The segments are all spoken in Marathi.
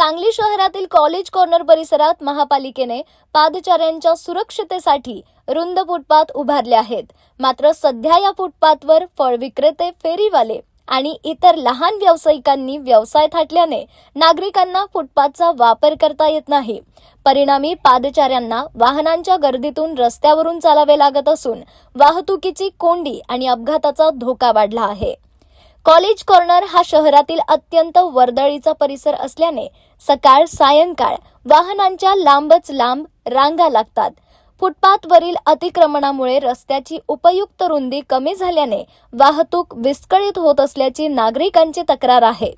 सांगली शहरातील कॉलेज कॉर्नर परिसरात महापालिकेने पादचाऱ्यांच्या सुरक्षतेसाठी रुंद फुटपाथ उभारले आहेत। मात्र सध्या या फुटपाथवर फळ विक्रेते, फेरीवाले आणि इतर लहान व्यावसायिकांनी व्यवसाय थाटल्याने नागरिकांना फुटपाथचा वापर करता येत नाही। परिणामी पादचाऱ्यांना वाहनांच्या गर्दीतून रस्त्यावरून चालावे लागत असून वाहतुकीची कोंडी आणि अपघाताचा धोका वाढला आहे। कॉलेज कॉर्नर हा शहरातील अत्यंत वर्दळीचा परिसर असल्याने सकाळ सायंकाळ वाहनांच्या लांबच लांब रांगा लागतात। फुटपाथवरील अतिक्रमणामुळे रस्त्याची उपयुक्त रुंदी कमी झाल्याने वाहतूक विस्कळीत होत असल्याची नागरिकांची तक्रार आहे।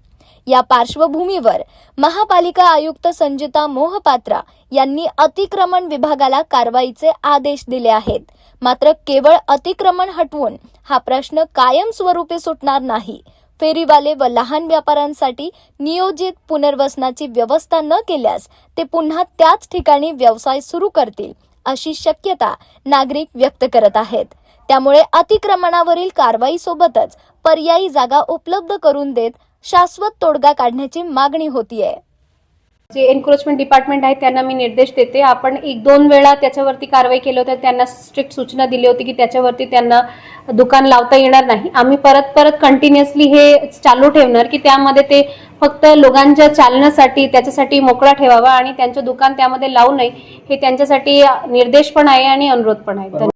या पार्श्वभूमीवर महापालिका आयुक्त संजिता मोहपात्रा यांनी अतिक्रमण विभागाला कारवाईचे आदेश दिले आहेत। मात्र केवळ अतिक्रमण हटवून हा प्रश्न कायमस्वरूपी सुटणार नाही। फेरीवाले व लहान व्यापाऱ्यांसाठी नियोजित पुनर्वसनाची व्यवस्था न केल्यास ते पुन्हा त्याच ठिकाणी व्यवसाय सुरू करतील अशी शक्यता नागरिक व्यक्त करत आहेत। त्यामुळे अतिक्रमणावरील कारवाईसोबतच पर्यायी जागा उपलब्ध करून देत शाश्वत तोडगा काढण्याची मागणी होतीये। जे एन्क्रोचमेंट डिपार्टमेंट आहे त्यांना मी निर्देश देते। आपण एक दोन वेळा त्याच्यावरती कारवाई केली होती, त्यांना स्ट्रिक्ट सूचना दिली होती की त्याच्यावरती त्यांना दुकान लावता येणार नाही। आम्ही परत कंटिन्युअसली हे चालू ठेवणार की त्यामध्ये ते फक्त लोकांच्या चालण्यासाठी त्याच्यासाठी मोकळा ठेवावा आणि त्यांचं दुकान त्यामध्ये लावू नये, हे त्यांच्यासाठी निर्देश पण आहे आणि अनुरोध पण आहे।